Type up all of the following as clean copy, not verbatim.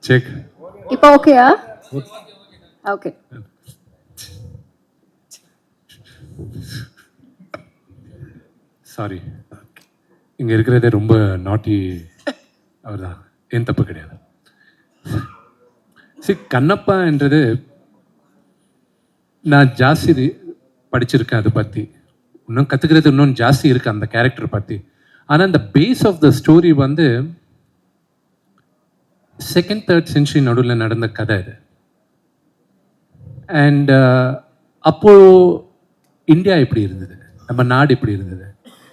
Check. இப்போ ஓகேயா? Okay. Sorry, இங்கே இருக்கிறதே ரொம்ப நாட்டி அவர் தான், என் தப்பு கிடையாது. சரி, கண்ணப்பான்றது நான் ஜாஸ்தி படிச்சிருக்கேன் அதை பற்றி, இன்னும் கற்றுக்கிறது இன்னும் ஜாஸ்தி இருக்குது அந்த கேரக்டர் பற்றி. ஆனால் அந்த பேஸ் ஆஃப் த ஸ்டோரி வந்து செகண்ட் தேர்ட் சென்ச்சுரி நடுவில் நடந்த கதை இது. அண்ட் அப்போது இந்தியா எப்படி இருந்தது, நம்ம நாடு எப்படி இருந்தது.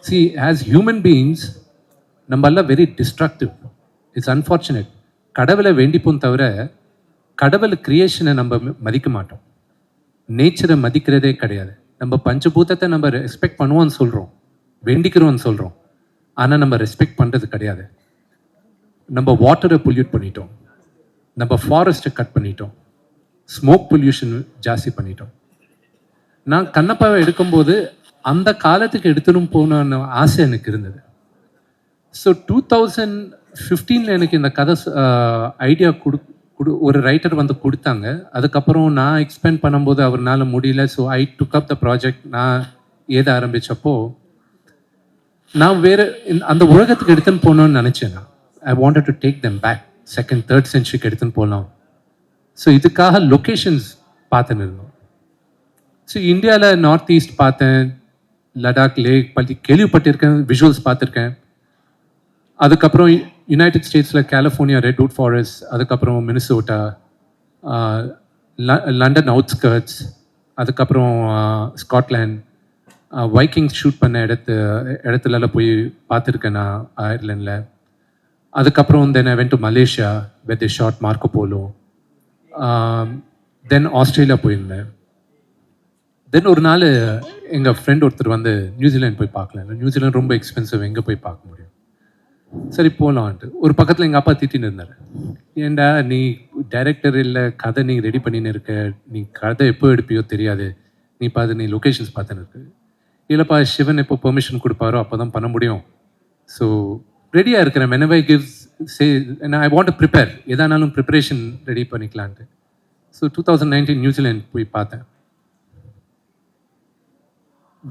சி, ஆஸ் ஹியூமன் பீயிங்ஸ் நம்ம எல்லாம் வெரி டிஸ்ட்ரக்டிவ். It's unfortunate. கடவுளை வேண்டிப்போம் தவிர கடவுள் கிரியேஷனை நம்ம மதிக்க மாட்டோம், நேச்சரை மதிக்கிறதே கிடையாது. நம்ம பஞ்சபூதத்தை நம்ம ரெஸ்பெக்ட் பண்ணுவோம்னு சொல்கிறோம், வேண்டிக்கிறோம்னு சொல்கிறோம், ஆனால் நம்ம ரெஸ்பெக்ட் பண்ணுறது கிடையாது. நம்ம வாட்டரை பொல்யூட் பண்ணிட்டோம், நம்ம ஃபாரஸ்ட்டை கட் பண்ணிட்டோம், ஸ்மோக் பொல்யூஷன் ஜாஸ்தி பண்ணிட்டோம். நான் கண்ணப்பாவை எடுக்கும்போது அந்த காலத்துக்கு எடுத்துன்னு போகணுன்னு ஆசை எனக்கு இருந்தது. ஸோ 2015 எனக்கு இந்த கதை ஐடியா ஒரு ரைட்டர் வந்து கொடுத்தாங்க. அதுக்கப்புறம் நான் எக்ஸ்பெண்ட் பண்ணும்போது அவர்னால முடியல. So I took up the project. நான் ஏத ஆரம்பித்தப்போ நான் வேறு அந்த உலகத்துக்கு எடுத்துன்னு போகணுன்னு நினச்சேன். நான் I wanted to take them back, second third சென்ச்சுரிக்கு எடுத்துன்னு போகலாம். ஸோ இதுக்காக லொக்கேஷன்ஸ் பார்த்துன்னு இருந்தோம். ஸோ இந்தியாவில் நார்த் ஈஸ்ட் பார்த்தேன், லடாக் லேக் பற்றி கேள்விப்பட்டிருக்கேன், விஷுவல்ஸ் பார்த்துருக்கேன். அதுக்கப்புறம் யுனைடெட் ஸ்டேட்ஸில் கலிஃபோர்னியா ரெட்வுட் ஃபாரஸ்ட், அதுக்கப்புறம் மினிசோட்டா, லண்டன் அவுட்ஸ்கர்ட்ஸ், அதுக்கப்புறம் ஸ்காட்லாண்ட், வைக்கிங்ஸ் ஷூட் பண்ண இடத்துலலாம் போய் பார்த்துருக்கேன் நான் அயர்லாண்டில். அதுக்கப்புறம் then I went to Malaysia with the short Marco Polo. Then Australia போயிருந்தேன். தென் ஒரு நாள் எங்கள் ஃப்ரெண்ட் ஒருத்தர் வந்து நியூசிலாந்து போய் பார்க்கல, நியூசிலாந்து ரொம்ப எக்ஸ்பென்சிவ், எங்கே போய் பார்க்க முடியும், சரி போகலான்ட்டு. ஒரு பக்கத்தில் எங்கள் அப்பா திட்டின்னு இருந்தார், ஏண்டா நீ டைரக்டர் இல்லை, கதை நீ ரெடி பண்ணின்னு இருக்க, நீ கதை எப்போ எடுப்பியோ தெரியாது, நீ பார்த்து நீ லொக்கேஷன்ஸ் பார்த்துன்னு இருக்கு. இல்லைப்பா, சிவன் எப்போ பெர்மிஷன் கொடுப்பாரோ அப்போ தான் பண்ண முடியும். ஸோ ரெடியாக இருக்கிறேன். whenever I gives say I want to prepare, எதானாலும் ப்ரிப்பரேஷன் ரெடி பண்ணிக்கலான்ட்டு. ஸோ 2019 நியூசிலாந்து போய் பார்த்தேன்.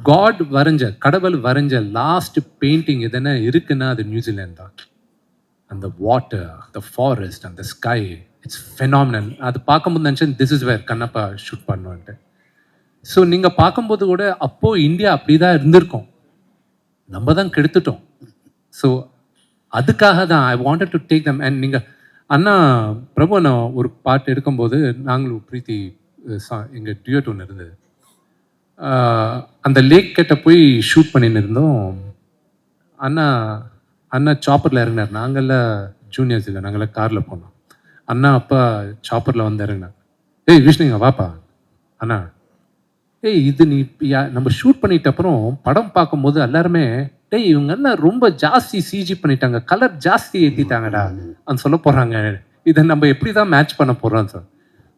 காட் வரைஞ்ச, கடவுள் வரைஞ்ச லாஸ்ட் பெயிண்டிங் எதனா இருக்குன்னா அது நியூசிலாந்து தான். அந்த வாட்டர், த ஃபாரஸ்ட், அந்த ஸ்கை, இட்ஸ் ஃபெனாமினல். அது பார்க்கும்போது நினச்சேன் this is where Kannappa shoot பண்ணுவான்ட்டு. ஸோ நீங்கள் பார்க்கும்போது கூட அப்போது இந்தியா அப்படி தான் இருந்திருக்கோம், நம்ம தான் கெடுத்துட்டோம். ஸோ அதுக்காக தான் ஐ wanted to take them. And நீங்கள் அண்ணா பிரபு நான் ஒரு பாட்டு எடுக்கும்போது நாங்களும் பிரீத்தி எங்கள் டியூட் ஒன்று இருந்தது, அந்த லேக் கிட்ட போய் ஷூட் பண்ணின்னு இருந்தோம். அண்ணா சாப்பரில் இறங்கினார். நாங்கள்லாம் ஜூனியர்ஸ் இல்லை, நாங்கள்லாம் காரில் போனோம். அண்ணா அப்பா சாப்பரில் வந்து இறங்கினார். ஏய் விஷ்ணுங்க வாப்பா. அண்ணா ஏய் இது நீ நம்ம ஷூட் பண்ணிட்ட அப்புறம் படம் பார்க்கும்போது எல்லாருமே டேய் இவங்க எல்லாம் ரொம்ப ஜாஸ்தி சிஜி பண்ணிட்டாங்க, கலர் ஜாஸ்தி ஏற்றிட்டாங்கடா அந்த சொல்ல போகிறாங்க. இதை நம்ம எப்படி தான் மேட்ச் பண்ண போகிறோம் சார்.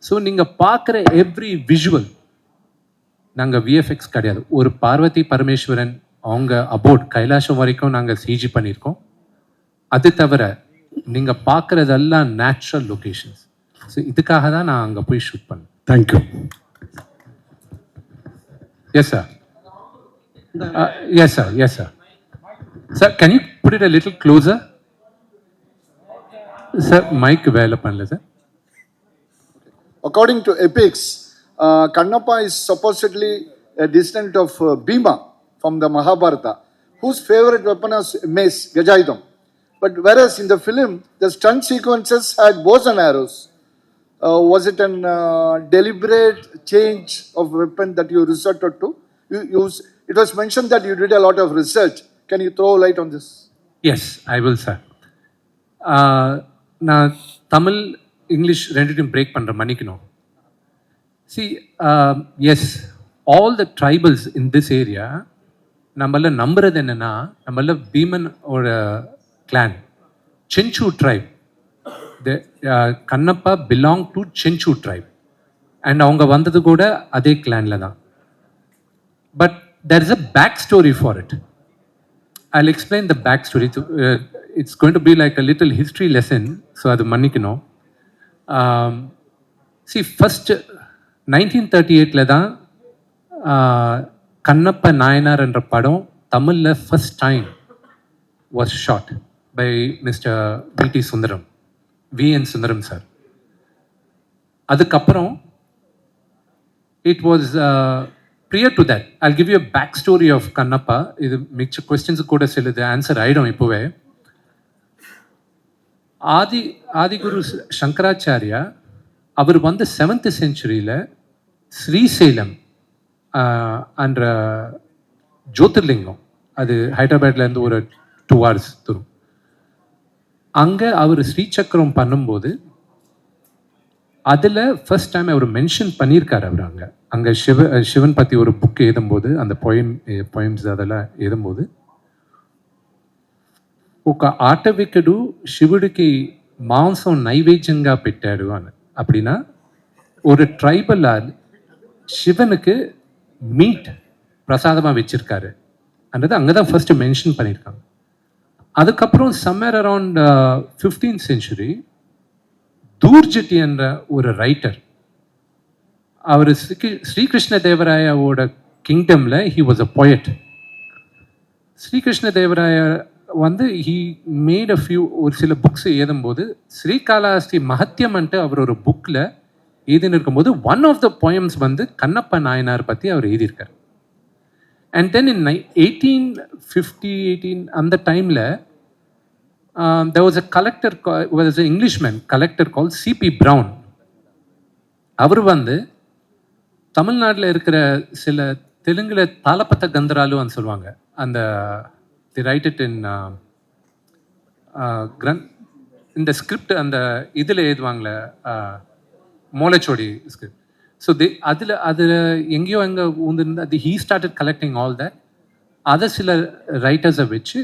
ஸோ நீங்கள் பார்க்குற எவ்ரி விஷுவல், நாங்கள் விஎஃப்எக்ஸ் கிடையாது. ஒரு பார்வதி பரமேஸ்வரன் அவங்க அபோட் கைலாஷம் வரைக்கும் நாங்கள் சிஜி பண்ணியிருக்கோம். அது தவிர நீங்கள் பார்க்குறதெல்லாம் நேச்சுரல் லொக்கேஷன்ஸ். ஸோ இதுக்காக தான் நான் அங்கே போய் ஷூட் பண்ணேன். Thank you. Yes sir. Yes sir, yes sir. Sir can you put it a little closer? Sir mike வேலை பண்ணல sir. According to epics, Kannappa is supposedly a descendant of Bhima from the Mahabharata, whose favorite weapon was mace, Gajayudham. But whereas in the film, the stunt sequences had bows and arrows. Was it a deliberate change of weapon that you resorted to? It was mentioned that you did a lot of research. Can you throw light on this? Yes, I will, sir. நான் Tamil English ரெண்டுத்தையும் break பண்ணுற மன்னிக்கணும். See, yes, all the tribals in this area, நம்மள நம்புறது என்னன்னா, நம்மள பீமன் ஒரு clan, Chenchu tribe. Kannappa belong to Chenchu tribe. And அவங்க வந்தது கூட அதே கிளான்ல தான். But there is a back story for it. I'll explain the back story. It's going to be like a little history lesson, so அது மன்னிக்கணும். C first 1938 தான் கண்ணப்ப நாயனார் என்ற படம் தமிழில் first time was shot by Mr. V.T. Sundaram, V.N. Sundaram sir. அதுக்கப்புறம் it was prior to that. I'll give you a back story of Kannappa. இது மிச்ச questions கூட சிலது ஆன்சர் ஆகிடும் இப்போவே. ஆதிகுரு சங்கராச்சாரியா அவர் வந்து 7th செஞ்சுரியில் ஸ்ரீசைலம் என்ற ஜோதிர்லிங்கம், அது ஹைதராபாத்லேருந்து ஒரு 2 hours தூரம், அங்கே அவர் ஸ்ரீசக்கரம் பண்ணும்போது அதில் ஃபர்ஸ்ட் டைம் அவர் மென்ஷன் பண்ணியிருக்காரு. அவர் அங்கே சிவன் பற்றி ஒரு புக் எழுதும்போது, அந்த பொயம்ஸ் அதெல்லாம் எழுதும்போது, ఒక ఆటవికుడు శివుడికి మాంసం నైవేద్యంగా పెట్టాడు అని. அப்படின்னா ஒரு ட்ரைபல் சிவனுக்கு மீட் பிரசாதமாக வச்சிருக்காரு அன்றது அங்கே தான் ஃபர்ஸ்ட் மென்ஷன் பண்ணியிருக்காங்க. அதுக்கப்புறம் summer around 15th century Dhurjati என்ற ஒரு ரைட்டர், அவர் ஸ்ரீகிருஷ்ண தேவராயாவோட கிங்டமில் he was a poet. Sri Krishna Devaraya வந்து ஹீ மேட் அ ஃபியூ ஒரு சில புக்ஸ் எழுதும்போது ஸ்ரீகாளஹஸ்தி மஹத்தியம்ன்ட்டு அவர் ஒரு புக்கில் எழுதின்னு இருக்கும்போது ஒன் ஆஃப் த போயம்ஸ் வந்து கண்ணப்ப நாயனார் பற்றி அவர் எழுதியிருக்கார். அண்ட் தென் இன் 1850 அந்த டைமில் there was a collector, was an Englishman collector called C.P. Brown. அவர் வந்து தமிழ்நாட்டில் இருக்கிற சில தெலுங்குல தாளப்பத்த கந்தராலுன்னு சொல்லுவாங்க, அந்த they write it in இந்த ஸ்கிரிப்ட் அந்த இதில் எழுதுவாங்களே மோலச்சோடி ஸ்கிரிப்ட். ஸோ அதில் எங்கேயோ அது he started collecting all that. அதை சில ரைட்டர்ஸை வச்சு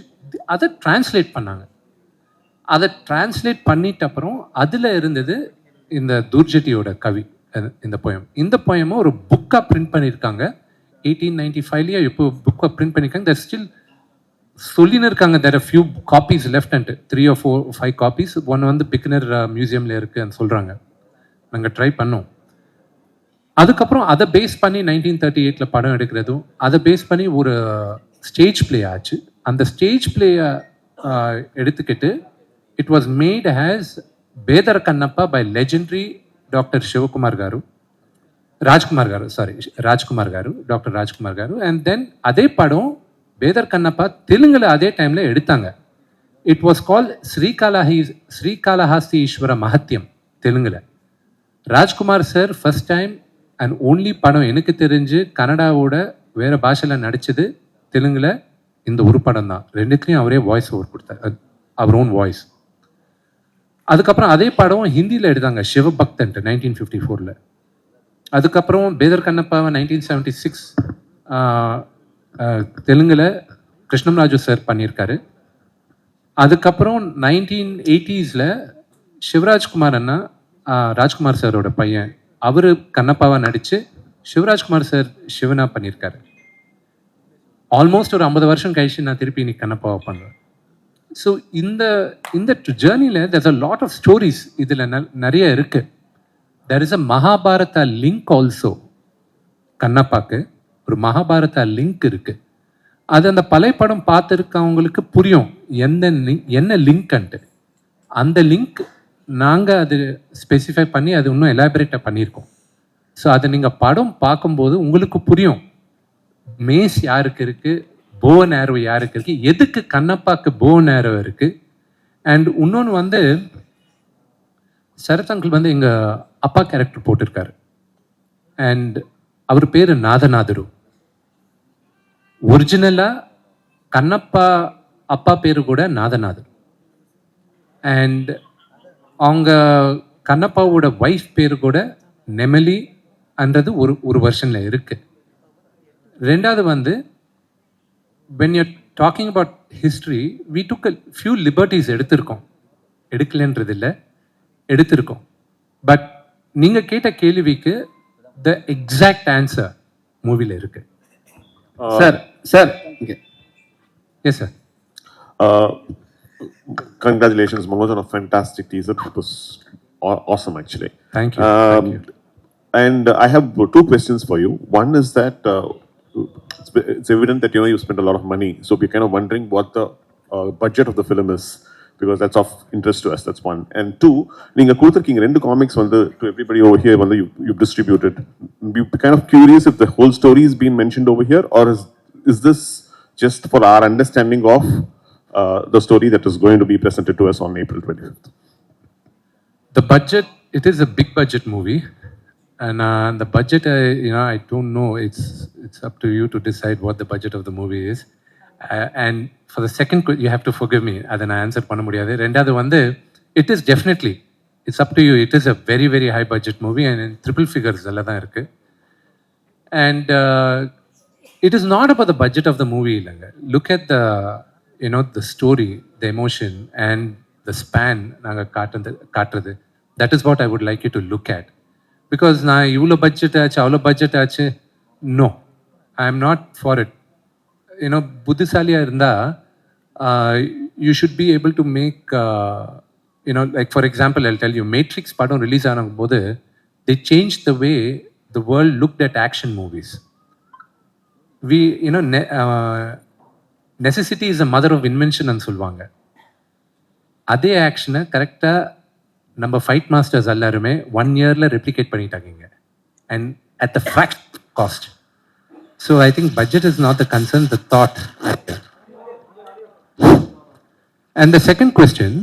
அதை டிரான்ஸ்லேட் பண்ணாங்க. அதை டிரான்ஸ்லேட் பண்ணிட்ட அப்புறம் அதில் இருந்தது இந்த தூர்ஜட்டியோட கவி, இந்த போயம். இந்த போயமும் ஒரு புக்காக பிரிண்ட் பண்ணியிருக்காங்க 1895 எப்போ புக்காக பிரிண்ட் பண்ணியிருக்காங்க. தட் ஸ்டில் சொல்லின்னு இருக்காங்க. There are few copies left and 3 or 4 or 5 copies. ஒன்று வந்து பிக்னர் மியூசியமில் இருக்குன்னு சொல்கிறாங்க. நாங்கள் ட்ரை பண்ணோம். அதுக்கப்புறம் அதை பேஸ் பண்ணி 1938 படம் எடுக்கிறதும் அதை பேஸ் பண்ணி ஒரு ஸ்டேஜ் பிளே ஆச்சு. அந்த ஸ்டேஜ் பிளேயை எடுத்துக்கிட்டு it was made as Bedara Kannappa by legendary doctor Shivakumar garu, Rajkumar గారు, டாக்டர் ராஜ்குமார் గారు. அண்ட் தென் அதே படம் பேதர் கண்ணப்பா தெலுங்குல அதே டைமில் எடுத்தாங்க. இட் வாஸ் கால் ஸ்ரீகாளஹஸ்தி ஈஸ்வர மஹத்தியம் தெலுங்குல. Rajkumar sir first time and only படம் எனக்கு தெரிஞ்சு கன்னடாவோட வேறு பாஷையில் நடித்தது தெலுங்குல இந்த ஒரு படம் தான். ரெண்டுத்துலேயும் அவரே வாய்ஸ் ஓவர் கொடுத்தார், அவர் ஓன் வாய்ஸ். அதுக்கப்புறம் அதே படம் ஹிந்தியில் எடுத்தாங்க, சிவபக்தன்ட்டு 1954. அதுக்கப்புறம் பேதர் கண்ணப்பாவை 1976 தெலுங்குல கிருஷ்ணம்ராஜு சார் பண்ணியிருக்காரு. அதுக்கப்புறம் 1980s சிவராஜ்குமார் அண்ணா, ராஜ்குமார் சாரோட பையன், அவர் கண்ணப்பாவை நடித்து சிவராஜ்குமார் சார் சிவனா பண்ணியிருக்காரு. ஆல்மோஸ்ட் ஒரு 50 வருஷம் கழிச்சு நான் திருப்பி இன்னைக்கு கண்ணப்பாவை பண்ணுறேன். ஸோ இந்த ஜேர்னியில் there's a lot of stories இதில் நிறைய இருக்குது. there is a Mahabharata link also. கண்ணப்பாக்கு ஒரு மகாபாரதா லிங்க் இருக்குது. அது அந்த பழைய படம் பார்த்துருக்கவங்களுக்கு புரியும் என்ன லிங்க்ன்ட்டு. அந்த லிங்க் நாங்கள் அது ஸ்பெசிஃபை பண்ணி அது இன்னும் எலாபரேட்டாக பண்ணியிருக்கோம். ஸோ அதை நீங்கள் படம் பார்க்கும்போது உங்களுக்கு புரியும் மேஸ் யாருக்கு இருக்குது, போன் ஆரோ யாருக்கு இருக்குது, எதுக்கு கண்ணப்பாக்கு போன் ஆரோ இருக்குது. அண்ட் இன்னொன்று வந்து சரத் அங்கிள் வந்து எங்கள் அப்பா கேரக்டர் போட்டிருக்காரு. அண்ட் அவர் பேர் நாதநாதரு. ஒரிஜினலாக கண்ணப்பா அப்பா பேர் கூட நாதநாதர். அண்ட் அவங்க கண்ணப்பாவோட ஒய்ஃப் பேர் கூட நெமலி அன்றது ஒரு வருஷனில் இருக்குது. ரெண்டாவது வந்து when you're talking about history, we took a few liberties எடுக்கலன்றது இல்லை, எடுத்திருக்கோம். பட் நீங்கள் கேட்ட கேள்விக்கு த எக்ஸாக்ட் ஆன்சர் மூவியில் இருக்கு. Sir yes sir. Congratulations, Manoj, on a fantastic teaser. It was awesome actually. Thank you. Thank you. And I have two questions for you. One is that it's evident that you spent a lot of money, so we're kind of wondering what the budget of the film is, because that's of interest to us. That's one. And two, நீங்க கொடுத்திருக்கீங்க ரெண்டு comics வந்து to everybody over here வந்து you've distributed. We're kind of curious if the whole story is being mentioned over here, or is this just for our understanding of the story that is going to be presented to us on April 25th? The budget, it is a big budget movie, and the budget, I don't know. It's up to you to decide what the budget of the movie is. And for the second, you have to forgive me. அதை நான் answer பண்ண முடியாது. ரெண்டாவது வந்து, it is definitely, it's up to you. It is a very, very high budget movie, and in triple figures எல்லாம் தான் இருக்கு. And it is not about the budget of the movie. Look at the, the story, the emotion, and the span நாங்கள் காட்டுறது. That is what I would like you to look at. Because நான் இவ்வளோ budget ஆச்சு, அவ்வளோ budget ஆச்சு, no, I am not for it. புத்திசாலியாக இருந்தால், you should be able to make, like for example, I'll tell you, Matrix படம் release ஆகும்போது, they changed the way the world looked at action movies. Necessity is the mother of invention ன்னு சொல்லுவாங்க. அதே ஆக்ஷனை கரெக்டாக நம்ம fight masters எல்லாருமே 1 yearல replicate பண்ணிட்டாங்க, and at the fraction cost. So I think budget is not the concern, the thought. And the second question,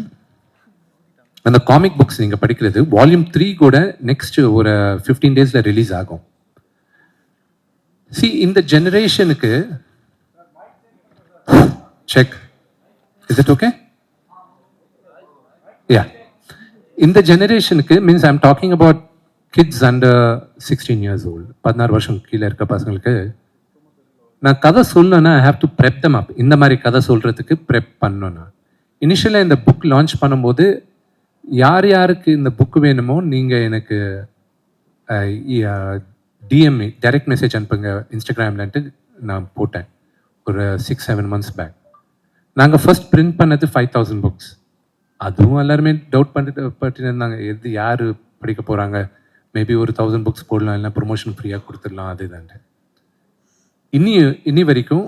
அந்த comic books நீங்கள் படிக்கிறது வால்யூம் 3 கூட நெக்ஸ்ட் ஒரு 15 daysல ரிலீஸ் ஆகும். இந்த ஜெனரேஷனுக்கு check, is it okay? Yeah. இந்த ஜெனரேஷனுக்கு, means I'm talking about kids under 16 years old, 16 வருஷம் கீழே இருக்க பசங்களுக்கு நான் கதை சொல்லணும்னா ஐ ஹாவ் டு ப்ரெப் தம் அப். இந்த மாதிரி கதை சொல்கிறதுக்கு ப்ரெப் பண்ணணும்னா, இனிஷியலாக இந்த புக் லான்ச் பண்ணும்போது யார் யாருக்கு இந்த புக்கு வேணுமோ நீங்கள் எனக்கு டிஎம்ஏ டைரக்ட் மெசேஜ் அனுப்புங்க இன்ஸ்டாகிராம்லன்ட்டு நான் போட்டேன் ஒரு 6-7 months பேக். நாங்கள் ஃபர்ஸ்ட் பிரிண்ட் பண்ணது 5,000 books. அதுவும் எல்லாருமே டவுட் பண்ணிட்டு இருந்தாங்க, எது யார் படிக்க போகிறாங்க, மேபி ஒரு 1000 books போடலாம், இல்லை ப்ரொமோஷன் ஃப்ரீயாக கொடுத்துடலாம், அதுதான். இனி வரைக்கும்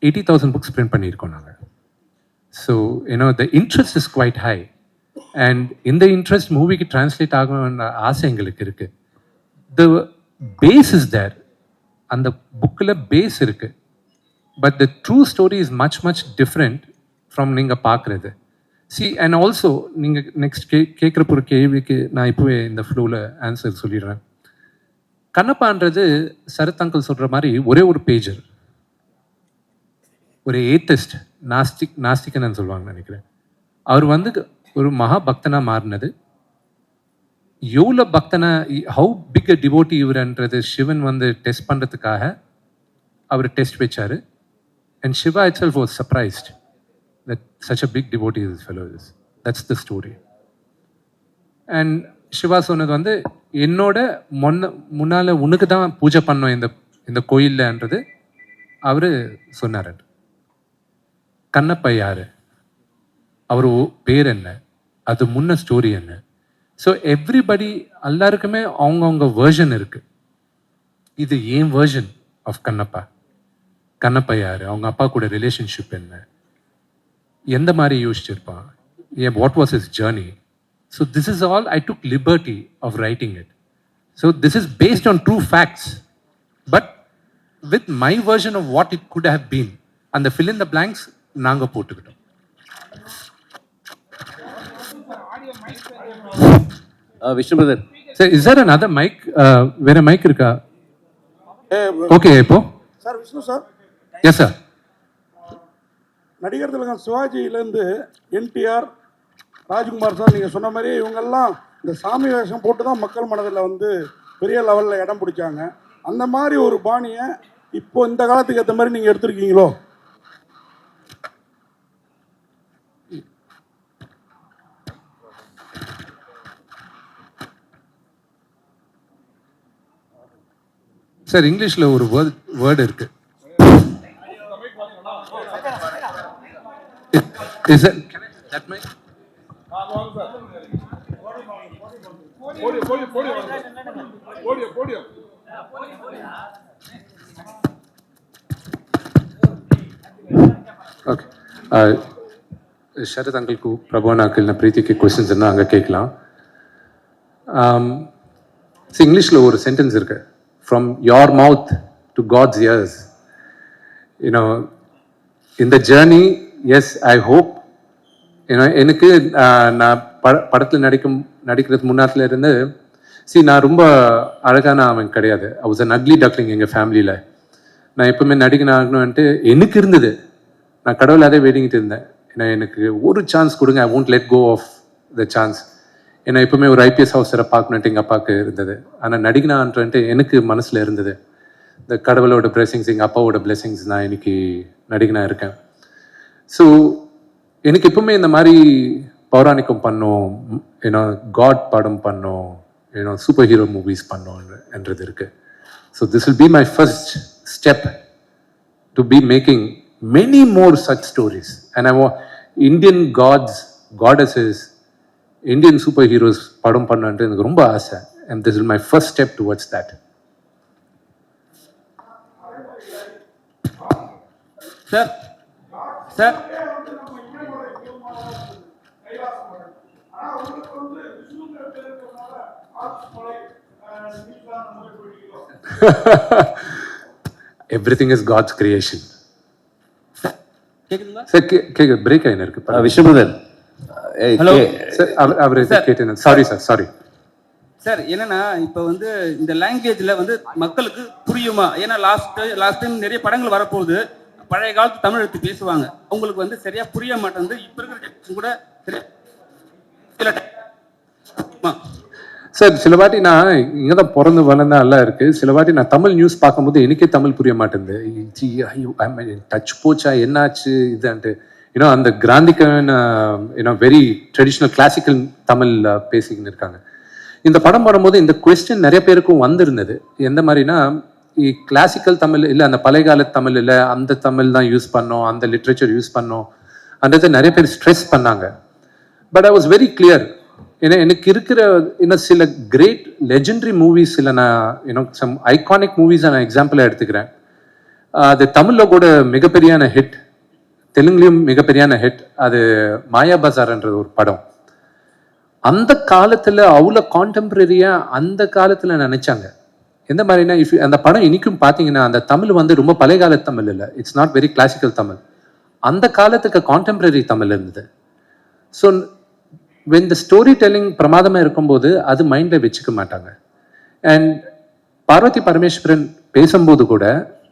80,000 books பிரிண்ட் பண்ணியிருக்கோம் நாங்கள். So the interest is quite high, and இந்த இன்ட்ரெஸ்ட் மூவிக்கு டிரான்ஸ்லேட் ஆகணும்னு ஆசை எங்களுக்கு இருக்குது. த பேஸ் இஸ் தேர், அந்த புக்கில் பேஸ் இருக்குது, but the true story is much much different from நீங்கள் பார்க்குறது. அண்ட் ஆல்சோ நீங்கள் நெக்ஸ்ட் கேட்குற ஒரு கேள்விக்கு நான் இப்போவே இந்த ஃப்ளோவில் ஆன்சர் சொல்லிடுறேன். கண்ணப்பான்றது சரத் அங்கிள் சொல்கிற மாதிரி ஒரே ஒரு பேஜர், ஒரு ஏத்திஸ்ட், நாஸ்திகன்னு சொல்லுவாங்க நினைக்கிறேன். அவர் வந்து ஒரு மகா பக்தனாக மாறினது, எவ்வளோ பக்தனா, ஹவு பிக் அ டிவோட்டி இவர்ன்றது சிவன் வந்து டெஸ்ட் பண்ணுறதுக்காக அவர் டெஸ்ட் வச்சார். And Shiva itself was surprised that such a big devotee this fellow is. That's the story. And Shiva சொன்னது வந்து, என்னோட முன்னால் உனக்கு தான் பூஜை பண்ணோம் இந்த கோயில்லன்றது அவர் சொன்னார். கண்ணப்பா யார், அவர் பேர் என்ன, அது முன்ன ஸ்டோரி என்ன. ஸோ எவ்ரிபடி எல்லாருக்குமே அவங்கவுங்க வேர்ஷன் இருக்கு. இது ஏன் வேர்ஷன் ஆஃப் கண்ணப்பா. கண்ணப்பா யார், அவங்க அப்பா கூட ரிலேஷன்ஷிப் என்ன, எந்த மாதிரி யோசிச்சிருப்பான், what was his journey. So this is all I took liberty of writing it. So this is based on true facts, but with my version of what it could have been. அந்த fill in the blanks நாங்கள் போட்டுக்கிட்டோம். Vishnu brother sir, is there another mic? வேற mic இருக்கா? Okay, இப்போ sir Vishnu sir. Yes sir. நடிகர் திலகம் சிவாஜியிலேருந்து NTR, Rajkumar sir, நீங்கள் சொன்ன மாதிரி இவங்கெல்லாம் இந்த சாமி வேஷம் போட்டு தான் மக்கள் மனதில் வந்து பெரிய லெவலில் இடம் பிடிச்சாங்க. அந்த மாதிரி ஒரு பாணியை இப்போ இந்த காலத்துக்கு ஏற்ற மாதிரி நீங்கள் எடுத்திருக்கீங்களோ? சார், இங்கிலீஷில் ஒரு வேர்டு இருக்கு. Is that mic? Okay Sharath ಅಂಕಲ್ಗೂ ಪ್ರಭುವನ್ ಅಂಕಲ್ನ ಪ್ರೀತಿಗೆ ಕ್ವೆಶನ್ಸ್ என்ன அங்கே கேட்கலாம். இங்கிலீஷில் ஒரு சென்டென்ஸ் இருக்கு, from your mouth to God's ears. You know இந்த ஜேர்னி, எஸ் ஐ ஹோப், ஏன்னா எனக்கு நான் படத்தில் நடிக்கிறதுக்கு முன்னாட்டில் இருந்து நான் ரொம்ப அழகான அவன் கிடையாது. I was an ugly duckling எங்கள் ஃபேமிலியில். நான் எப்பவுமே நடிக்கணும் ஆகணும்ன்ட்டு எனக்கு இருந்தது. நான் கடவுள் அதே வேடிக்கிட்டு இருந்தேன். ஏன்னா எனக்கு ஒரு சான்ஸ் கொடுங்க, I won't let go off the chance. ஏன்னா எப்பவுமே ஒரு ஐபிஎஸ் ஆஃபீஸரை பார்க்கணுன்ட்டு எங்கள் அப்பாவுக்கு இருந்தது. ஆனால் நடிக்கணுன்ட்டு எனக்கு மனசில் இருந்தது. இந்த கடவுளோட பிளெஸிங்ஸ், எங்கள் அப்பாவோட பிளெஸிங்ஸ், நான் இன்னைக்கு நடிகனா இருக்கேன். ஸோ எனக்கு எப்பவுமே இந்த மாதிரி பௌராணிக்கம் பண்ணோம், ஏன்னா காட் படம் பண்ணோம், ஏன்னா சூப்பர் ஹீரோ மூவிஸ் பண்ணோன்றது இருக்கு. So this will be my first step to be making many more such stories. And I want Indian gods, goddesses, Indian superheroes padam pannandu enakku romba aasai, and this is my first step towards that. Sir Everything is God's creation. கேக்குதுங்களா? Sir கேக்கு break ஆயின இருக்கு. Vishnu brother, hello sir அவர் கேட்டேன். Sorry sir. Sir என்னன்னா இப்போ வந்து இந்த லாங்குவேஜ்ல வந்து மக்களுக்கு புரியுமா? ஏன்னா லாஸ்ட் டைம் நிறைய படங்கள் வரப்போகுது, பழைய காலத்து தமிழ் எடுத்து பேசுவாங்க, உங்களுக்கு வந்து சரியா புரிய மாட்டேங்குது. இப்போ இருக்கிற ஜெனரேஷன் கூட சார் சில வாட்டி நான் இங்கே தான் பிறந்து வளர்ந்தா எல்லாம் இருக்கு. சில வாட்டி நான் தமிழ் நியூஸ் பார்க்கும்போது எனக்கே தமிழ் புரிய மாட்டேங்குது. டச் போச்சா, என்னாச்சு இதுன்ட்டு. ஏன்னா அந்த கிராந்திக்கான வெரி ட்ரெடிஷ்னல் கிளாசிக்கல் தமிழ் பேசிக்கின்னு இருக்காங்க. இந்த படம் பண்ணும்போது இந்த கொஸ்டின் நிறைய பேருக்கும் வந்திருந்தது. எந்த மாதிரினா, கிளாசிக்கல் தமிழ் இல்லை, அந்த பழைய கால தமிழ் இல்லை, அந்த தமிழ் தான் யூஸ் பண்ணோம், அந்த லிட்ரேச்சர் யூஸ் பண்ணோம் அன்றது நிறைய பேர் ஸ்ட்ரெஸ் பண்ணாங்க. But I was very clear. ஏன்னா எனக்கு இருக்கிற இன்னும் சில கிரேட் லெஜெண்டரி மூவிஸ் இல்லை, நான் சம் ஐகானிக் மூவிஸை நான் எக்ஸாம்பிளாக எடுத்துக்கிறேன். அது தமிழில் கூட மிகப்பெரியான ஹிட், தெலுங்குலையும் மிகப்பெரியான ஹிட். அது மாயா பஜார்ன்றது ஒரு படம். அந்த காலத்தில் அவ்வளோ கான்டெம்பரரியாக அந்த காலத்தில் நினைச்சாங்க. எந்த மாதிரினா, அந்த படம் இன்னைக்கும் பார்த்தீங்கன்னா அந்த தமிழ் வந்து ரொம்ப பழைய கால தமிழ் இல்லை, it's not very classical Tamil. அந்த காலத்துக்கு கான்டெம்பரரி தமிழ் இருந்தது. So when the story telling பிரமாதமாக இருக்கும்போது அது மைண்டில் வச்சுக்க மாட்டாங்க. அண்ட் பார்வதி பரமேஸ்வரன் பேசும்போது கூட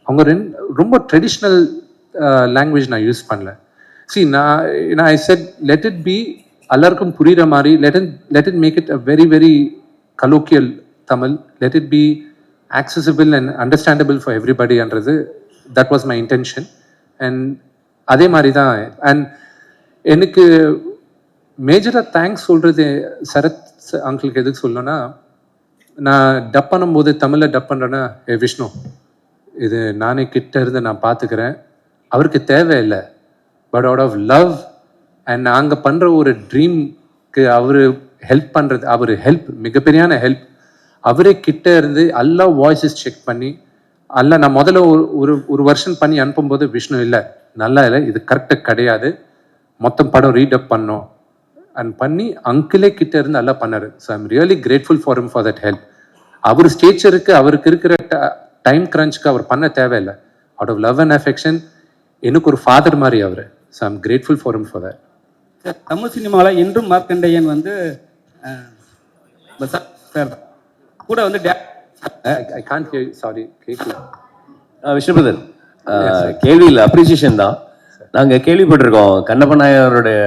அவங்க ரொம்ப ட்ரெடிஷ்னல் லாங்குவேஜ் நான் யூஸ் பண்ணல. நான் ஐ செட் லெட் இட் பி எல்லாருக்கும் புரிகிற மாதிரி, let it make it a very very colloquial Tamil, let it be accessible and understandable for everybody என்றது that was my intention. and அதே மாதிரி தான். அண்ட் எனக்கு மேஜராக தேங்க்ஸ் சொல்கிறது சரத் அங்கிளுக்கு எதுக்கு சொல்லணும்னா, நான் டப் பண்ணும்போது தமிழில் டப் பண்ணுறேன்னா, விஷ்ணு இது நானே கிட்ட இருந்து நான் பார்த்துக்கிறேன், அவருக்கு தேவையில்லை, but out of love and நாங்கள் பண்ணுற ஒரு ட்ரீம்க்கு அவர் ஹெல்ப் பண்ணுறது, அவர் ஹெல்ப் மிகப்பெரியான ஹெல்ப். அவரே கிட்ட இருந்து எல்லா வாய்ஸஸ் செக் பண்ணி நான் முதல்ல ஒரு வருஷன் பண்ணி அனுப்பும்போது விஷ்ணு இல்லை நல்லா இல்லை, இது கரெக்டாக கிடையாது, மொத்தம் படம் ரீடப் பண்ணோம் அண்ட் பண்ணி அங்கிளே கிட்ட இருந்து நல்லா பண்ணாரு. So I'm really grateful for him for that help. அவர் ஸ்டேச்சருக்கு அவருக்கு இருக்கிற டைம் கிரன்ச்சுக்கு அவர் பண்ண தேவையில்லை, out of love and affection எனக்கு ஒரு ஃபாதர் மாதிரி அவர். So I'm grateful for him for that. Tamil சினிமாவில் என்றும் மார்க்கண்டையன் வந்து கூட வந்து ஐ கான்ட் ஹியர், சாரி கேட்கல. விஷ்ணு பிரதர், கேள்வியில் அப்ரிசியேஷன் தான். நாங்கள் கேள்விப்பட்டிருக்கோம் கண்ணப்ப நாயரோடைய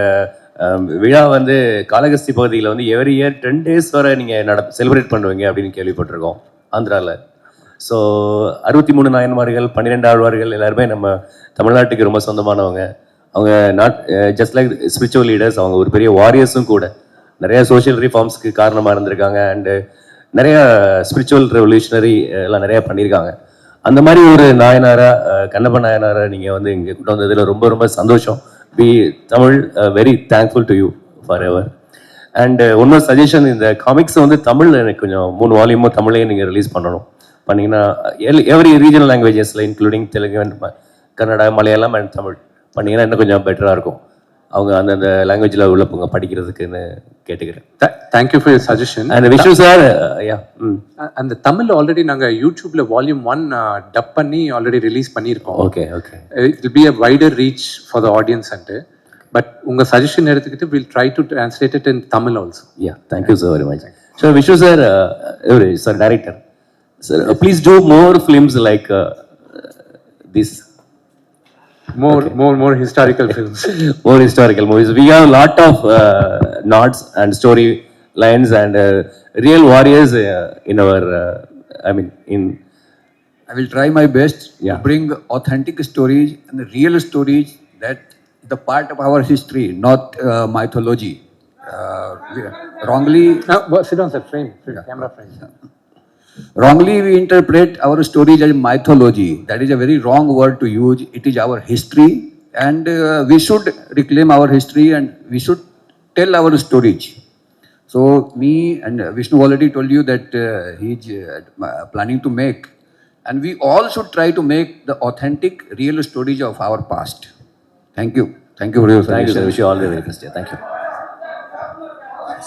விழா வந்து காளகஸ்தி பகுதியில் வந்து எவ்ரி இயர் 10 days வரை நீங்கள் செலிப்ரேட் பண்ணுவீங்க அப்படின்னு கேள்விப்பட்டிருக்கோம் ஆந்திராவில். ஸோ 63 நாயன்மார்கள், 12 ஆழ்வார்கள் எல்லாருமே நம்ம தமிழ்நாட்டுக்கு ரொம்ப சொந்தமானவங்க. அவங்க ஜஸ்ட் லைக் ஸ்பிரிச்சுவல் லீடர்ஸ், அவங்க ஒரு பெரிய வாரியர்ஸும் கூட. நிறைய சோஷியல் ரிஃபார்ம்ஸ்க்கு காரணமாக இருந்திருக்காங்க. அண்டு நிறைய ஸ்பிரிச்சுவல் ரெவல்யூஷனரி எல்லாம் நிறையா பண்ணியிருக்காங்க. அந்த மாதிரி ஒரு நாயனாரா, கண்ணப்ப நாயனாரா நீங்கள் வந்து இங்கே கொண்டு வந்ததில் ரொம்ப ரொம்ப சந்தோஷம். We Tamil very thankful to you forever. And இன்னொரு சஜஷன், இந்த காமிக்ஸ் வந்து தமிழ்ல எனக்கு கொஞ்சம் 3 வால்யூமோ தமிழ்லேயே நீங்கள் ரிலீஸ் பண்ணணும். பண்ணீங்கன்னா எவ்ரி ரீஜனல் லாங்குவேஜஸில் இன்க்ளூடிங் தெலுங்கு, கன்னடா, மலையாளம் அண்ட் தமிழ் பண்ணீங்கன்னா இன்னும் கொஞ்சம் பெட்டராக இருக்கும். அவங்க அந்தந்த லாங்குவேஜில் உள்ள போங்க படிக்கிறதுக்குன்னு கேட்டுக்கிறேன். Thank you for your suggestion. And Vishu sir, அந்த தமிழ் ஆல்ரெடி நாங்கள் யூடியூப்ல வால்யூம் 1 டப் பண்ணி ஆல்ரெடி ரிலீஸ் பண்ணியிருக்கோம். Okay okay. It will be a wider reach for the audience and but உங்கள் சஜஷன் எடுத்துக்கிட்டு will try to translate it in Tamil also. Ya, thank you sir very much. So Vishu sir, sir director sir, please do more films like this. More historical films. More historical movies. We have a lot of nods and story lines and real warriors in our, I will try my best Yeah. to bring authentic stories and real stories that the part of our history, not mythology. Wrongly, Sit down, sir. Frame. Camera frame. wrongly we interpret our stories as mythology. That is a very wrong word to use. It is our history, and we should reclaim our history and we should tell our stories. So me and Vishnu already told you that he is planning to make, and we all should try to make the authentic, real stories of our past. Thank you. Thank you for your thank you sir. suggestion. Wish you all the very best. Thank you.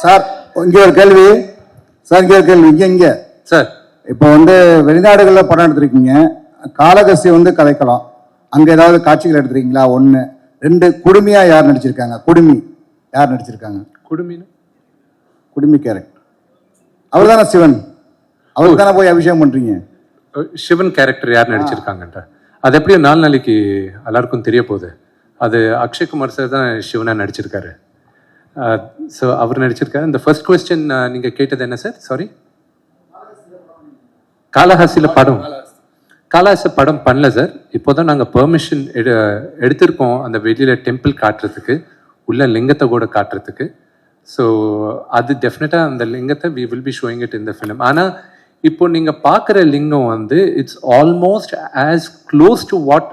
Sir இங்கே ஒரு கேள்வி. Sir இங்கே ஒரு கேள்வி. இங்கே sir, இப்போ வந்து வெளிநாடுகளில் படம் எடுத்திருக்கீங்க. காளகஸ்தி வந்து கதைக்கலாம். அங்கே ஏதாவது காட்சிகள் எடுத்திருக்கீங்களா? 1 2 குடுமியா யார் நடிச்சிருக்காங்க? குடுமி யார் நடிச்சிருக்காங்க? குடுமி கேரக்டர் அவர் தானே சிவன். அவருக்கு தானே போய் அபிஷேகம் பண்றீங்க. சிவன் கேரக்டர் யார் நடிச்சிருக்காங்கன்ற அது எப்படியும் 4 நாளைக்கு எல்லாருக்கும் தெரிய போகுது. அது அக்ஷய்குமார் சார் தான் சிவனா நடிச்சிருக்காரு. ஸோ அவர் நடிச்சிருக்காரு. இந்த ஃபர்ஸ்ட் கொஸ்டின் நீங்கள் கேட்டது என்ன சார்? சாரி, காளஹஸ்தியில் காளஹஸ்தி படம் பண்ணல சார். இப்போதான் நாங்கள் பெர்மிஷன் எடுத்திருக்கோம் அந்த வெளியில் டெம்பிள் காட்டுறதுக்கு, உள்ள லிங்கத்தை கூட காட்டுறதுக்கு. ஸோ அது டெஃபினட்டாக அந்த லிங்கத்தை we will be showing it in the film. ஆனால் இப்போ நீங்கள் பார்க்குற லிங்கம் வந்து it's almost as close to what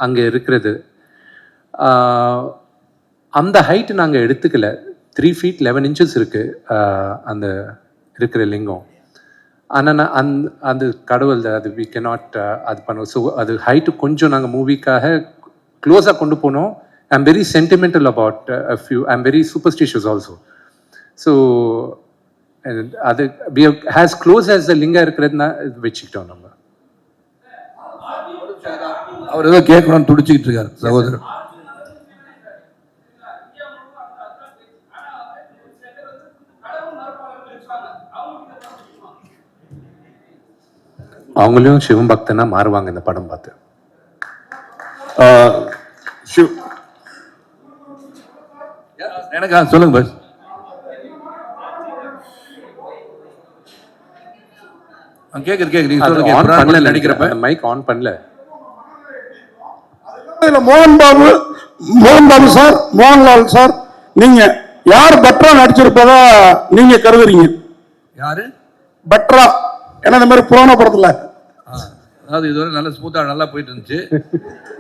அங்கே இருக்கிறது. அந்த ஹைட் நாங்கள் எடுத்துக்கல. 3 feet 11 inches இருக்குது அந்த இருக்கிற லிங்கம். ஆனால் அந்த கடவுள் அது வி கேனாட் அது பண்ணுவோம். ஸோ அது ஹைட்டு கொஞ்சம் நாங்கள் மூவிக்காக க்ளோஸாக கொண்டு போனோம். I am very sentimental about a few. I am very superstitious also. So அது ஹேஸ் க்ளோஸ் ஆஸ் த லிங்கம் இருக்கிறதுனா வச்சுக்கிட்டோம் நம்ம. அவர் ஏதோ கேட்கணும்னு துடிச்சுக்கிட்டு இருக்காரு சகோதரர். அவங்களையும் சிவன் பக்தனா மாறுவாங்க இந்த படம் பார்த்து. எனக்கு சொல்லுங்க பஸ். கேக்குது நடிக்கிறப்ப மைக் ஆன் பண்ணல. மோகன் பாபு சார், மோகன்லால் சார், நீங்க யார் பெட்டரா நடிச்சிருப்பதா நீங்க கருதுறீங்க? யாரு பெட்டரா? ஏன்னா இந்த மாதிரி புராண படத்துல அதாவது இதுவரை நல்ல ஸ்மூத்தா நல்லா போயிட்டு இருந்துச்சு.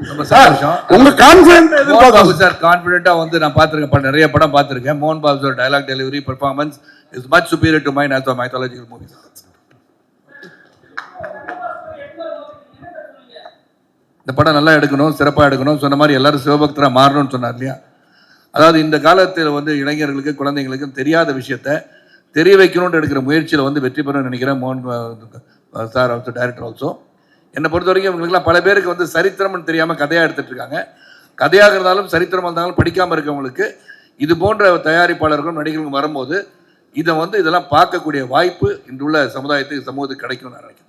ரொம்ப சந்தோஷம். உங்க கான்ஃபிடன்ட் பாபு சார் கான்ஃபிடென்ட்டா வந்து நான் பார்த்திருக்கேன், நிறைய படம் பார்த்திருக்கேன். மோகன் Babu sir dialogue delivery performance is much superior to mine as mythological movies. இந்த படம் நல்லா எடுக்கணும், சிறப்பாக எடுக்கணும், சொன்ன மாதிரி எல்லாரும் சிவபக்தரா மாறணும்னு சொன்னார் இல்லையா? அதாவது இந்த காலத்தில் வந்து இளைஞர்களுக்கு குழந்தைங்களுக்கு தெரியாத விஷயத்த தெரிய வைக்கணும்னு எடுக்கிற முயற்சியில் வந்து வெற்றி பெறணும்னு நினைக்கிறேன் மோகன் சார் ஆல்சோ டைரக்டர் ஆல்சோ. என்னை பொறுத்த வரைக்கும் இவங்களுக்குலாம் பல பேருக்கு வந்து சரித்திரம்னு தெரியாமல் கதையாக எடுத்துட்டு இருக்காங்க. கதையாக இருந்தாலும் சரித்திரமாக இருந்தாலும் படிக்காமல் இருக்கவங்களுக்கு இது போன்ற தயாரிப்பாளர்களும் நடிகர்களும் வரும்போது இதை வந்து இதெல்லாம் பார்க்கக்கூடிய வாய்ப்பு இன்றுள்ள சமுதாயத்துக்கு சமூகத்துக்கு கிடைக்கும்னு நான் நினைக்கிறேன்.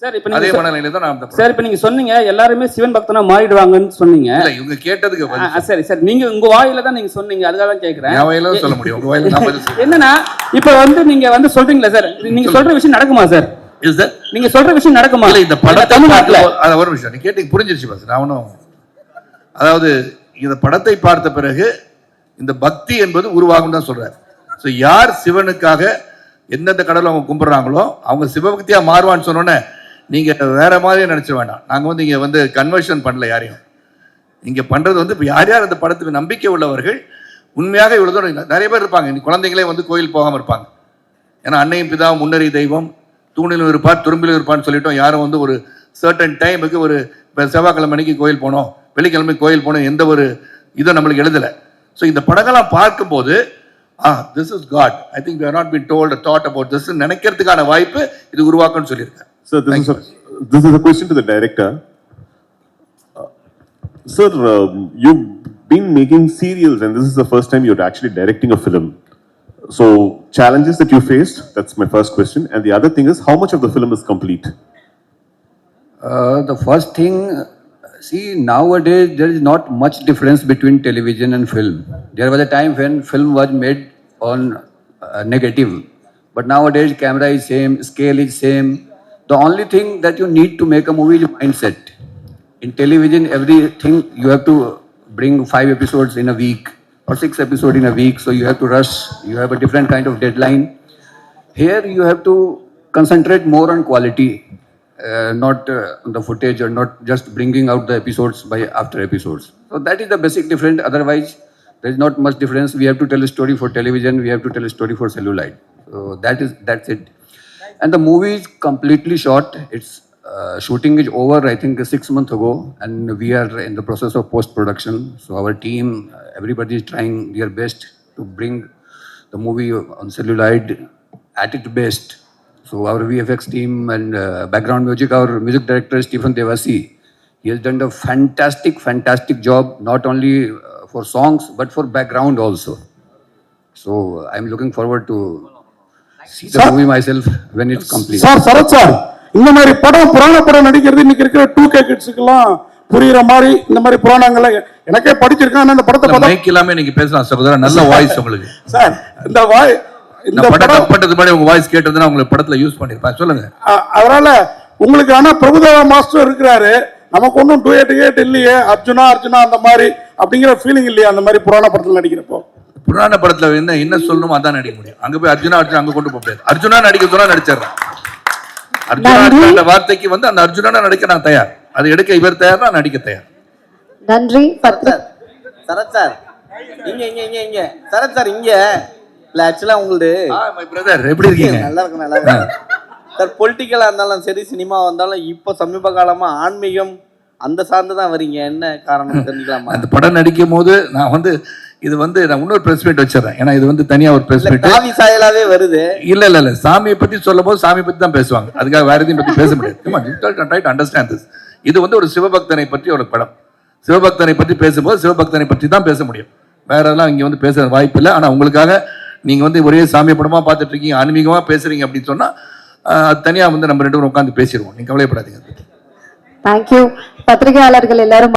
சார் இப்போ அதே மனநிலை தான் நான். சார் இப்போ நீங்க சொன்னீங்க எல்லாருமே சிவன் பக்தனா மாறிடுவாங்கன்னு சொன்னீங்க. இல்ல இவங்க கேட்டதுக்கு சரி சார், நீங்க உங்க வாயில தான் நீங்க சொன்னீங்க, அதுக்காக தான் கேக்குறேன். என் வாயில சொல்ல முடியும், உங்க வாயில நான் பதில் சொல்றேன். என்னன்னா இப்போ வந்து நீங்க வந்து சொல்றீங்களா சார், நீங்க சொல்ற விஷயம் நடக்குமா சார்? இல்ல சார், நீங்க சொல்ற விஷயம் நடக்குமா? இல்ல இந்த படத்தை தமிழ்நாட்டுல அது ஒரு விஷயம் நீ கேட்டீங்க புரிஞ்சிருச்சு பாஸ். நான் ஒன்றும் அதாவது இந்த படத்தை பார்த்த பிறகு இந்த பக்தி என்பது உருவாகும் தான் சொல்றாரு. ஸோ யார் சிவனுக்காக எந்தெந்த கடவுளை அவங்க கும்பிடுறாங்களோ அவங்க சிவபக்தியா மாறுவான்னு சொன்னோன்னே நீங்க வேற மாதிரியே நினைச்ச வேண்டாம். நாங்க வந்து இங்க வந்து கன்வர்ஷன் பண்ணல யாரையும். இங்க பண்றது வந்து இப்போ யார் யார் அந்த படத்துக்கு நம்பிக்கை உள்ளவர்கள் உண்மையாக இவ்வளவு தூரம் நிறைய பேர் இருப்பாங்க, இன்னைக்கு குழந்தைங்களே வந்து கோயில் போகாம இருப்பாங்க. ஏன்னா அன்னையும் பிதாவும் முன்னறி தெய்வம், தூணிலும் இருப்பார் துரும்பிலும் இருப்பான்னு சொல்லிட்டோம். யாரும் வந்து ஒரு சர்டன் டைமுக்கு ஒரு இப்போ செவ்வாய்க்கிழமை அன்னைக்கு கோயில் போனோம், வெள்ளிக்கிழமை கோயில் போனோம், எந்த ஒரு இதுவும் நம்மளுக்கு எழுதலை. ஸோ இந்த படங்கள்லாம் பார்க்கும்போது this is God, I think we are not been told that about this நினைக்கிறதுக்கான வாய்ப்பு இது உருவாக்கும்னு சொல்லியிருக்கேன். Sir, this is a question to the director. Sir, you've been making serials and this is the first time you're actually directing a film. So, challenges that you faced, that's my first question. And the other thing is, how much of the film is complete? The first thing, see, nowadays there is not much difference between television and film. There was a time when film was made on negative, but nowadays camera is same, scale is same. The only thing that you need to make a movie is mindset. In television, everything you have to bring 5 episodes in a week or 6 episodes in a week, so you have to rush. You have a different kind of deadline. Here you have to concentrate more on quality. Not the footage or not just bringing out the episodes by after episodes. So that is the basic difference. Otherwise, there is not much difference. We have to tell a story for television. We have to tell a story for celluloid. So that's it. And the movie is completely shot. Its shooting is over, I think, 6 months ago, and we are in the process of post-production. So our team, everybody is trying their best to bring the movie on celluloid at its best. So our VFX team and background music, our music director Stephen Devasi, he has done a fantastic job, not only for songs but for background also. So I'm looking forward to see the movie myself when it's complete. Sir Sarath sir, இந்த மாதிரி படம் புராண படம் நடிக்கிறது இன்னைக்கு இருக்கிற 2K கிட்ஸுக்கெல்லாம் புரியுற மாதிரி இந்த மாதிரி புராணங்களை எனக்கே படிச்சிருக்கேன். அந்த படத்தை பார்த்தா மைக் இல்லாம நீங்க பேசலாம் சகோதரர், நல்ல வாய்ஸ் உங்களுக்கு. சார் இந்த படம் பட்டது மாதிரி உங்க வாய்ஸ் கேட்டதுன்னா உங்களுக்கு படத்துல யூஸ் பண்ணிருப்பேன். சொல்லுங்க. அதனால உங்களுக்கு ஆனா பிரபுதேவா மாஸ்டர் இருக்கிறாரு, நமக்கு ஒன்றும் டூயட் இல்லையே, அர்ஜுனா அந்த மாதிரி அப்படிங்கிற ஃபீலிங் இல்லையா அந்த மாதிரி புராண படத்துல நடிக்கிறப்போ? புராண படத்துல என்ன சொல்லணுமோ அதான் நடிக்க முடியும். அங்க போய் அர்ஜுனா அங்க கொண்டு போக முடியாது. அர்ஜுனா நடிக்க சொன்னா நடிச்சிடறேன். அர்ஜுனா வார்த்தைக்கு வந்து அந்த அர்ஜுனா நடிக்க நான் தயார், அது எடுக்க இவர் தயார், நான் நடிக்க தயார். நன்றி. சரத் சார் இங்க சரத் சார் இங்க இல்ல, ஆக்சுவலா உங்களுக்கு மை பிரதர் எப்படி இருக்கீங்க? நல்லா இருக்கு சார். பொலிட்டிக்கலா இருந்தாலும் சரி, சினிமா வந்தாலும் இப்ப சமீப காலமா ஆன்மீகம் அந்த சார்ந்து தான் வரீங்க, என்ன காரணம் தெரிஞ்சுக்கலாமா? அந்த படம் நடிக்கும் போது நான் வந்து இது வந்து நான் இன்னொரு பிரஸ் மீட் வச்சிடறேன். ஏன்னா இது வந்து தனியா ஒரு பிரஸ் மீட் காவி சாயலாவே வருது. இல்ல சாமியை பத்தி சொல்லும் போது சாமி பத்தி தான் பேசுவாங்க, அதுக்காக வேற எதையும் பத்தி பேச முடியாது. Understand this. இது வந்து ஒரு சிவபக்தனை பற்றி ஒரு படம். சிவபக்தனை பற்றி பேசும்போது சிவபக்தனை பற்றி தான் பேச முடியும், வேற எல்லாம் இங்க வந்து பேச வாய்ப்பு இல்லை. ஆனா உங்களுக்காக நீங்க வந்து ஒரே சாமி படமா பார்த்துட்டு இருக்கீங்க, ஆன்மீகமா பேசுறீங்க அப்படின்னு சொன்னா அது தனியா வந்து நம்ம 2 பேரும் உட்காந்து பேசிடுவோம், நீங்க கவலைப்படாதீங்க. தேங்க்யூ. பத்திரிகையாளர்கள் எல்லாரும்